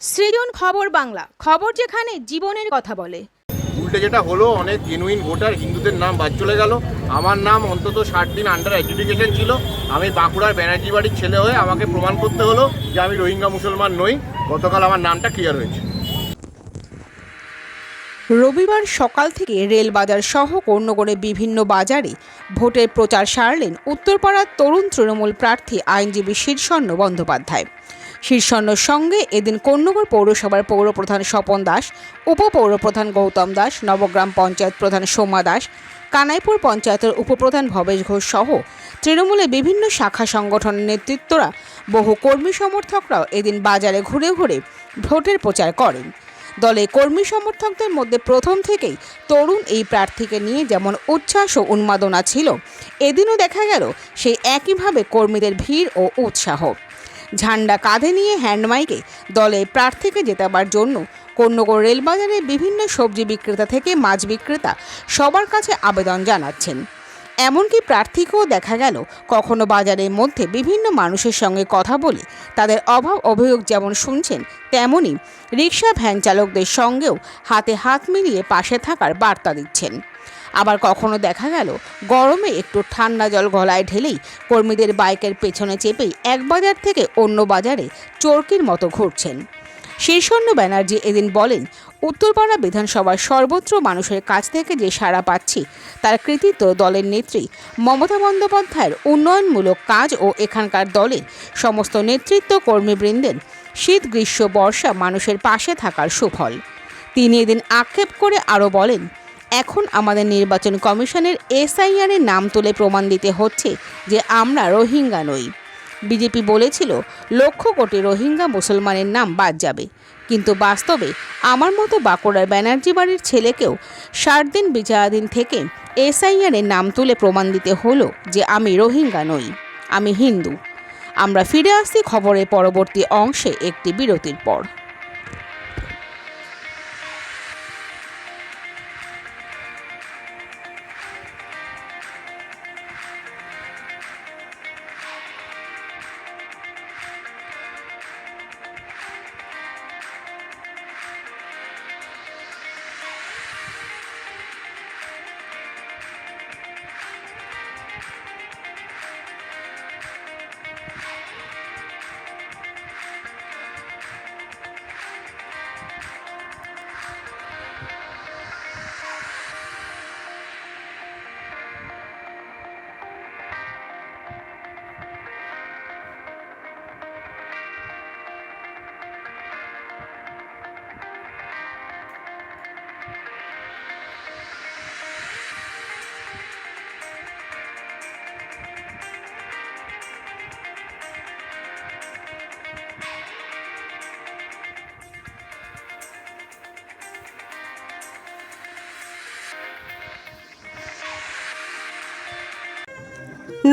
সৃজন খবর বাংলা, খবর যেখানে জীবনের কথা বলে। উল্টে যেটা হলো, অনেক জেনুইন ভোটার হিন্দুদের নাম বাদ চলে গেল। আমার নাম অন্তত 60 দিন আন্ডার অ্যাডজুডিকেশন ছিল। আমি বাঁকুড়ার ব্যানার্জি বাড়ির ছেলে হয়ে আমাকে প্রমাণ করতে হলো যে আমি রোহিঙ্গা মুসলমান নই। গতকাল আমার নামটা ক্লিয়ার হয়েছে। রবিবার সকাল থেকে রেলবাজার সহ কর্ণগড়ে বিভিন্ন বাজারে ভোটের প্রচার সারলেন উত্তরপাড়ার তরুণ তৃণমূল প্রার্থী আইনজীবী শীর্ষণ্য বন্দ্যোপাধ্যায়। শীর্ষণ্যর সঙ্গে এদিন কর্ণগড় পৌরসভার পৌরপ্রধান স্বপন দাস, উপপৌরপ্রধান গৌতম দাস, নবগ্রাম পঞ্চায়েত প্রধান সোমা দাস, কানাইপুর পঞ্চায়েতের উপপ্রধান ভবেশ ঘোষ সহ তৃণমূলের বিভিন্ন শাখা সংগঠনের নেতৃত্বরা, বহু কর্মী সমর্থকরাও এদিন বাজারে ঘুরে ঘুরে ভোটের প্রচার করেন। দলে কর্মী সমর্থকদের মধ্যে প্রথম থেকেই তরুণ এই প্রার্থীকে নিয়ে যেমন উচ্ছ্বাস ও উন্মাদনা ছিল, এদিনও দেখা গেল সেই একইভাবে কর্মীদের ভিড় ও উৎসাহ। ঝান্ডা কাঁধে নিয়ে হ্যান্ডমাইকে দলে প্রার্থীকে জেতাবার জন্য কর্ণগড় রেলবাজারে বিভিন্ন সবজি বিক্রেতা থেকে মাছ বিক্রেতা সবার কাছে আবেদন জানাচ্ছেন। এমনকি প্রার্থীকেও দেখা গেল কখনো বাজারের মধ্যে বিভিন্ন মানুষের সঙ্গে কথা বলে তাদের অভাব অভিযোগ যেমন শুনছেন, তেমনি রিক্সা ভ্যান চালকদের সঙ্গেও হাতে হাত মিলিয়ে পাশে থাকার বার্তা দিচ্ছেন। আবার কখনো দেখা গেল গরমে একটু ঠান্ডা জল গলায় ঢেলেই কর্মীদের বাইকের পেছনে চেপেই এক বাজার থেকে অন্য বাজারে চরকির মতো ঘুরছেন। শীর্ষণ্য ব্যানার্জি এদিন বলেন, উত্তরপাড়া বিধানসভার সর্বত্র মানুষের কাছ থেকে যে সাড়া পাচ্ছি তার কৃতিত্ব দলের নেত্রী মমতা বন্দ্যোপাধ্যায়ের উন্নয়নমূলক কাজ ও এখানকার দলের সমস্ত নেতৃত্ব কর্মীবৃন্দের শীত গ্রীষ্ম বর্ষা মানুষের পাশে থাকার সুফল। তিনি এদিন আক্ষেপ করে আরও বলেন, এখন আমাদের নির্বাচন কমিশনের SIR এর নাম তুলে প্রমাণ দিতে হচ্ছে যে আমরা রোহিঙ্গা নই। বিজেপি বলেছিল লক্ষ কোটি রোহিঙ্গা মুসলমানের নাম বাদ যাবে, কিন্তু বাস্তবে আমার মতো বাঁকুড়ার ব্যানার্জি বাড়ির ছেলেকেও 60 দিন বিচারাধীন থেকে SIR এর নাম তুলে প্রমাণ দিতে হলো যে আমি রোহিঙ্গা নই, আমি হিন্দু। আমরা ফিরে আসছি খবরের পরবর্তী অংশে একটি বিরতির পর।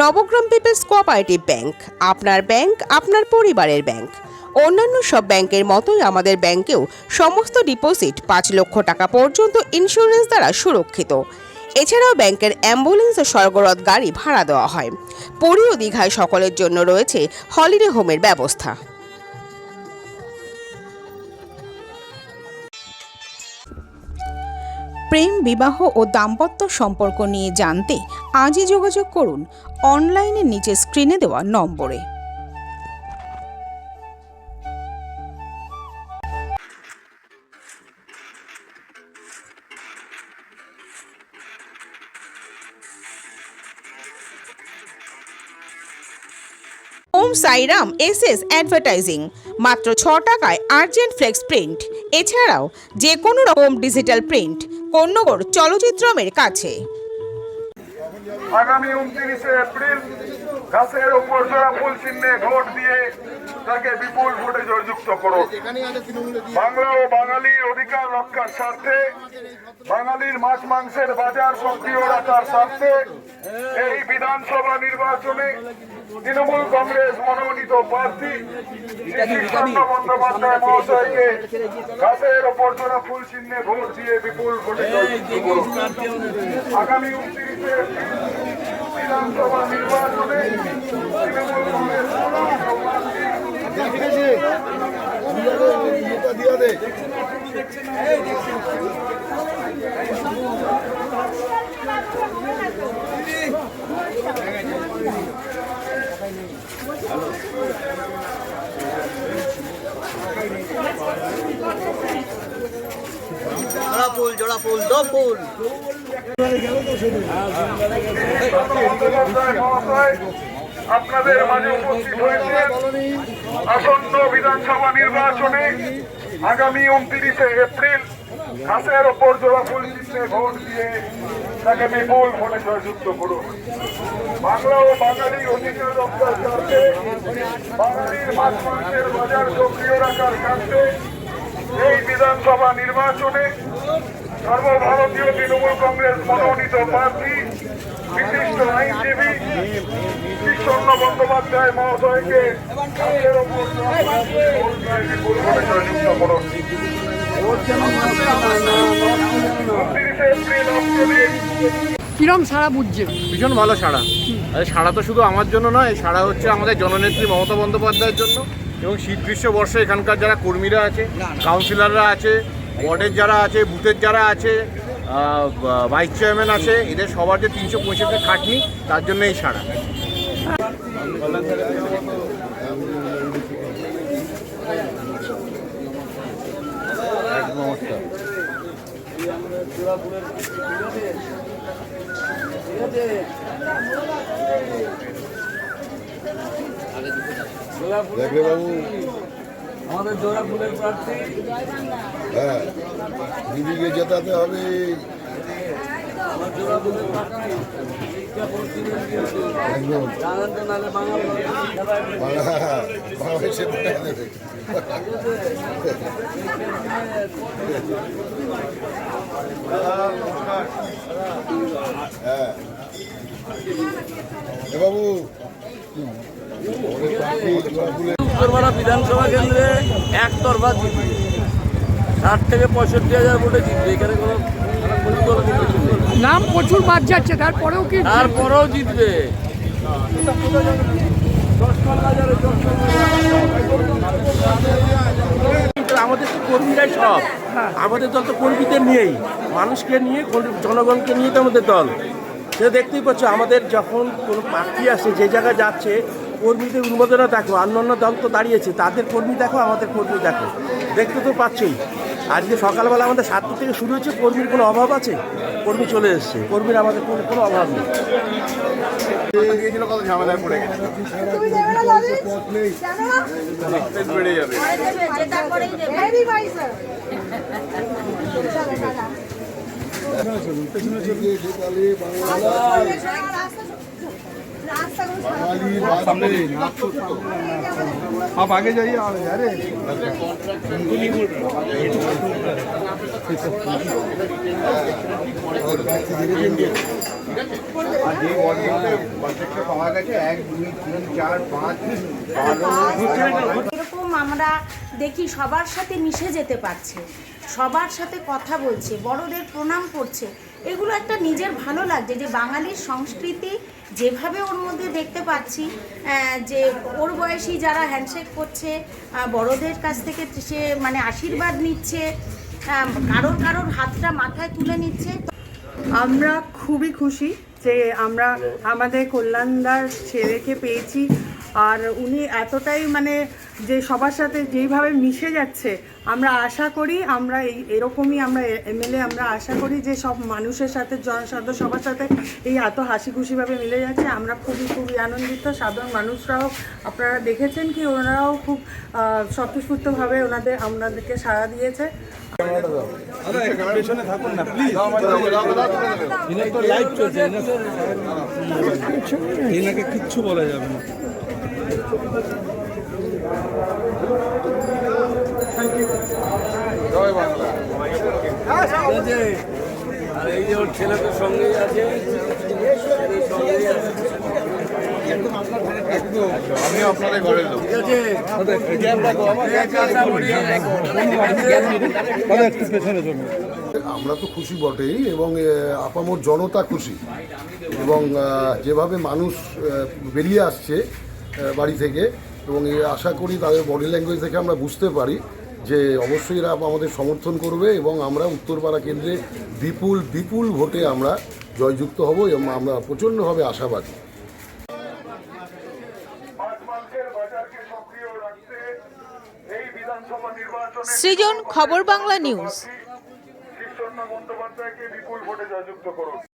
নবগ্রাম পিপলস কোঅপারেটিভ ব্যাংক, আপনার ব্যাংক আপনার পরিবারের ব্যাংক। অন্যান্য সব ব্যাংকের মতোই আমাদের ব্যাংকেও সমস্ত ডিপোজিট 5 লক্ষ টাকা পর্যন্ত ইন্স্যুরেন্স দ্বারা সুরক্ষিত। এছাড়াও ব্যাংকের অ্যাম্বুলেন্স ও স্বর্গরথ গাড়ি ভাড়া দেওয়া হয়। পুরী ও দীঘায় সকলের জন্য রয়েছে হলিডে হোমের ব্যবস্থা। প্রেম, বিবাহ ও দাম্পত্য সম্পর্ক নিয়ে জানতে আজই যোগাযোগ করুন অনলাইনে নিচে স্ক্রিনে দেওয়া নম্বরে। ওম সাইরাম SS অ্যাডভার্টাইজিং, মাত্র 6 টাকায় আর্জেন্ট ফ্লেক্স প্রিন্ট। এছাড়াও যে কোনো রকম ডিজিটাল প্রিন্ট কর্ণগড় চলচ্চিত্রমের কাছে। আগামী 29 এপ্রিল গাছের উপর জোড়া ফুল চিহ্নে ভোট দিয়ে তাকে বিপুল ভোটে জয়যুক্ত করো। বাংলা ও বাঙালির অধিকার রক্ষার স্বার্থে, বাঙালির মাছ মাংসের বাজার সক্রিয় রাখার স্বার্থে এই বিধানসভা নির্বাচনে তৃণমূল কংগ্রেস মনোনীত প্রার্থী শীর্ষণ্য বন্দ্যোপাধ্যায় মহাশয়কে গাছের ওপর জোড়া ফুল চিহ্নে ভোট দিয়ে বিপুল ভোটে জয়যুক্ত করো। আগামী 29 এপ্রিল বিধানসভা নির্বাচনে তৃণমূল কংগ্রেস মনোনীত প্রার্থী আপনাদের। জোড়া ফুল 2 ফুল। আপনাদের মাঝে উপস্থিত হয়েছে আসন্ন বিধানসভা নির্বাচনে আগামী 29শে এপ্রিল ঘাসের ওপর জোড়া ফুল চিহ্নে ভোট দিয়ে তাকে বিপুল ভোটে জয়যুক্ত করুন। বাংলা ও বাঙালি অধিকার রক্ষার স্বার্থে, বাঙালির মাছ মাংসের বাজার সক্রিয় রাখার স্বার্থে এই বিধানসভা নির্বাচনে সর্বভারতীয় তৃণমূল কংগ্রেস মনোনীত প্রার্থী বিশিষ্ট আইনজীবী ঈশ্বর বন্দ্যোপাধ্যায় মহোদয়কে ঘাসের ওপর বিপুল ভোটে জয়যুক্ত করুন। 29শে এপ্রিল অষ্টদিন। কিরম সারা বুঝছে? ভীষণ ভালো সাড়া। আর সাড়া তো শুধু আমার জন্য নয়, সাড়া হচ্ছে আমাদের জননেত্রী মমতা বন্দ্যোপাধ্যায়ের জন্য এবং শীত গ্রীষ্ম বর্ষে এখানকার যারা কর্মীরা আছে, কাউন্সিলররা আছে, ওয়ার্ডের যারা আছে, বুথের যারা আছে, ভাইস চেয়ারম্যান আছে, এদের সবার যে 365 খাটনি, তার জন্য এই সাড়া। দেখলে বাবু, আমাদের জোড়া ফুলের প্রার্থী। হ্যাঁ, দিদিকে জেতাতে হবে। আমার জোড়া ফুলের প্রার্থী শিক্ষা পশ্চিমের একদম জানান তো নাহলে বাংলাদেশে দেবে। হ্যাঁ বাবু, উত্তরপাড়া বিধানসভা কেন্দ্রে একতরফা জিতবে, 60 থেকে 65,000 ভোটে জিতবে। এখানে কোনো নাম প্রচুর বাদ যাচ্ছে, তারপরেও কি? তারপরেও জিতবে। আমাদের তো কর্মীরাই সব, আমাদের দল তো কর্মীদের নিয়েই, মানুষকে নিয়ে, জনগণকে নিয়ে তো আমাদের দল। সে দেখতেই পাচ্ছ, আমাদের যখন কোনো প্রার্থী আসে যে জায়গায় যাচ্ছে, কর্মীদের উন্মোদনা দেখো, অন্যান্য দল তো দাঁড়িয়েছে, তাদের কর্মী দেখো, আমাদের কর্মী দেখো, দেখতে তো পাচ্ছই। আজকে সকালবেলা আমাদের 7টা থেকে শুরু হচ্ছে, কর্মীর কোনো অভাব আছে? কর্মী চলে এসছে, কর্মীর আমাদের কোনো অভাব নেই। কত ঝামেলায় পড়ে গেছে, বেড়ে যাবে। आप आगे जाइए। अरे আর যে ওয়ার্ডগুলোতে প্রত্যেকটা পাওয়া গেছে 1, 2, 3, 4, 5, 12 এরকম আমরা দেখি সবার সাথে মিশে যেতে পারছে, সবার সাথে কথা বলছে, বড়দের প্রণাম করছে। এগুলো একটা নিজের ভালো লাগছে যে বাঙালির সংস্কৃতি যেভাবে ওর মধ্যে দেখতে পাচ্ছি, যে ওর বয়সী যারা হ্যান্ডশেক করছে, বড়দের কাছ থেকে সে মানে আশীর্বাদ নিচ্ছে, কারোর হাতটা মাথায় তুলে নিচ্ছে। আমরা খুবই খুশি যে আমরা আমাদের কল্যাণদার ছেলেকে পেয়েছি। আর উনি এতটাই মানে যে সবার সাথে যেইভাবে মিশে যাচ্ছে, আমরা আশা করি আমরা এরকমই আমরা এমএলএ আমরা আশা করি যে সব মানুষের সাথে, জনসাধারণ সবার সাথে এই এত হাসি খুশিভাবে মিলে যাচ্ছে। আমরা খুবই আনন্দিত। সাধারণ মানুষরাও আপনারা দেখেছেন কি ওনারাও খুব স্বতঃস্ফূর্তভাবে আপনাদেরকে সাড়া দিয়েছে। পেছনে থাকুন না প্লিজ, লাইভ চলছে, এনাকে কিচ্ছু বলা যাবে না। আর এই যে ওর ছেলে তো সঙ্গেই আছে, আমি আপনাদের ঘরের লোক। ঠিক আছে। একটু পেছনে জন্য। আমরা তো খুশি বটেই এবং আপামর জনতা খুশি, এবং যেভাবে মানুষ বেরিয়ে আসছে বাড়ি থেকে, এবং আশা করি তাদের বডি ল্যাঙ্গুয়েজ থেকে আমরা বুঝতে পারি যে অবশ্যই এরা আমাদের সমর্থন করবে এবং আমরা উত্তরপাড়া কেন্দ্রে বিপুল বিপুল ভোটে আমরা জয়যুক্ত হব এবং আমরা প্রচণ্ডভাবে আশাবাদী। মাছ মাংসের বাজারকে সক্রিয় রাখতে এই বিধানসভা নির্বাচনে সৃজন, খবর বাংলা নিউজ। শীর্ষেন্দু বন্দ্যোপাধ্যায়কে বিপুল ভোটে জয়যুক্ত করুন।